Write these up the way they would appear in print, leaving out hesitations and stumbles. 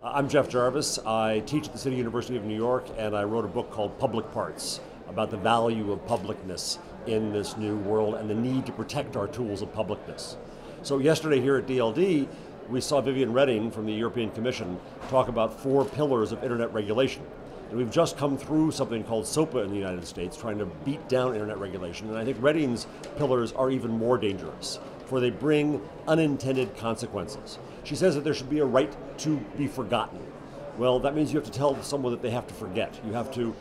I'm Jeff Jarvis. I teach at the City University of New York, and I wrote a book called Public Parts about the value of publicness in this new world and the need to protect our tools of publicness. So yesterday here at DLD, we saw Viviane Reding from the European Commission talk about 4 pillars of internet regulation. And we've just come through something called SOPA in the United States, trying to beat down internet regulation. And I think Reding's pillars are even more dangerous, for they bring unintended consequences. She says that there should be a right to be forgotten. Well, that means you have to tell someone that they have to forget. You have to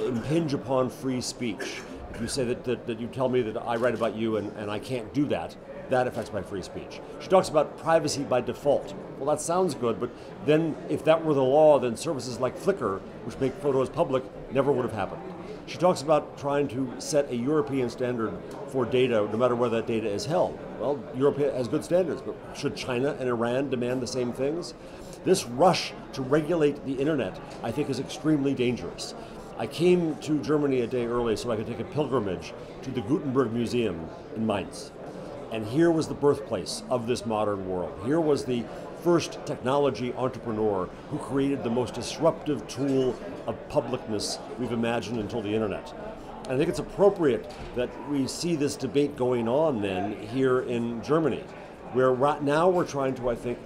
impinge upon free speech. If you say that you tell me that I write about you and I can't do that, that affects my free speech. She talks about privacy by default. Well, that sounds good, but then if that were the law, then services like Flickr, which make photos public, never would have happened. She talks about trying to set a European standard for data, no matter where that data is held. Well, Europe has good standards, but should China and Iran demand the same things? This rush to regulate the internet, I think, is extremely dangerous. I came to Germany a day early so I could take a pilgrimage to the Gutenberg Museum in Mainz. And here was the birthplace of this modern world. Here was the first technology entrepreneur who created the most disruptive tool of publicness we've imagined until the internet. And I think it's appropriate that we see this debate going on then here in Germany, where right now we're trying to, I think,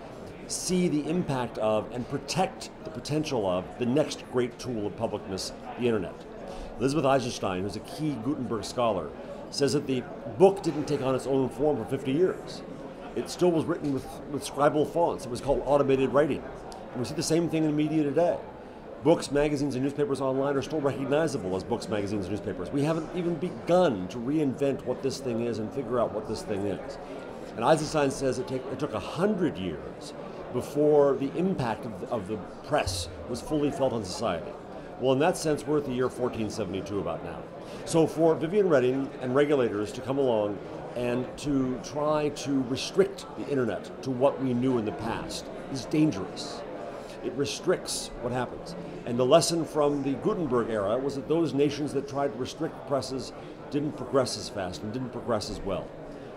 see the impact of and protect the potential of the next great tool of publicness, the internet. Elizabeth Eisenstein, who's a key Gutenberg scholar, says that the book didn't take on its own form for 50 years. It still was written with scribal fonts. It was called automated writing. And we see the same thing in media today. Books, magazines, and newspapers online are still recognizable as books, magazines, and newspapers. We haven't even begun to reinvent what this thing is and figure out what this thing is. And Eisenstein says it took 100 years before the impact of the press was fully felt on society. Well, in that sense, we're at the year 1472 about now. So for Viviane Reding and regulators to come along and to try to restrict the internet to what we knew in the past is dangerous. It restricts what happens. And the lesson from the Gutenberg era was that those nations that tried to restrict presses didn't progress as fast and didn't progress as well.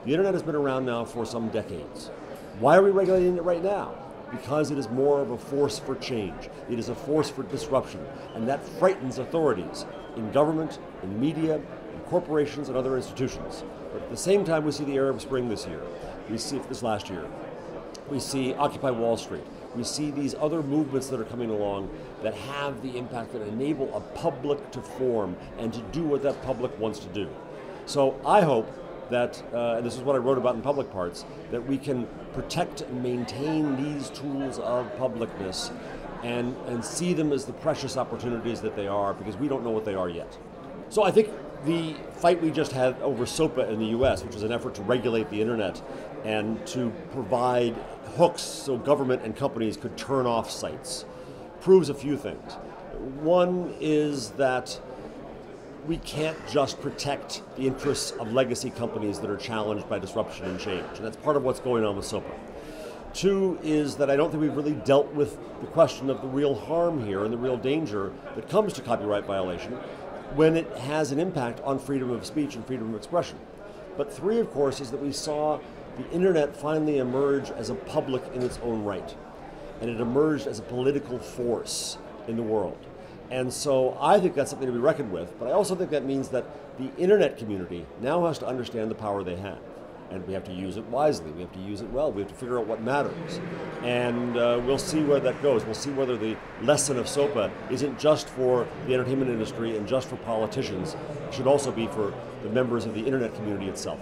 The internet has been around now for some decades. Why are we regulating it right now? Because it is more of a force for change. It is a force for disruption, and that frightens authorities in government, in media, in corporations, and other institutions. But at the same time, we see the Arab Spring this year. We see it this last year. We see Occupy Wall Street. We see these other movements that are coming along that have the impact that enable a public to form and to do what that public wants to do. So I hope that, and this is what I wrote about in Public Parts, that we can protect and maintain these tools of publicness and see them as the precious opportunities that they are, because we don't know what they are yet. So I think the fight we just had over SOPA in the US, which was an effort to regulate the internet and to provide hooks so government and companies could turn off sites, proves a few things. One is that we can't just protect the interests of legacy companies that are challenged by disruption and change, and that's part of what's going on with SOPA. 2 is that I don't think we've really dealt with the question of the real harm here and the real danger that comes to copyright violation when it has an impact on freedom of speech and freedom of expression. But 3, of course, is that we saw the internet finally emerge as a public in its own right, and it emerged as a political force in the world. And so I think that's something to be reckoned with, but I also think that means that the internet community now has to understand the power they have. And we have to use it wisely, we have to use it well, we have to figure out what matters. And we'll see where that goes. We'll see whether the lesson of SOPA isn't just for the entertainment industry and just for politicians. It should also be for the members of the internet community itself.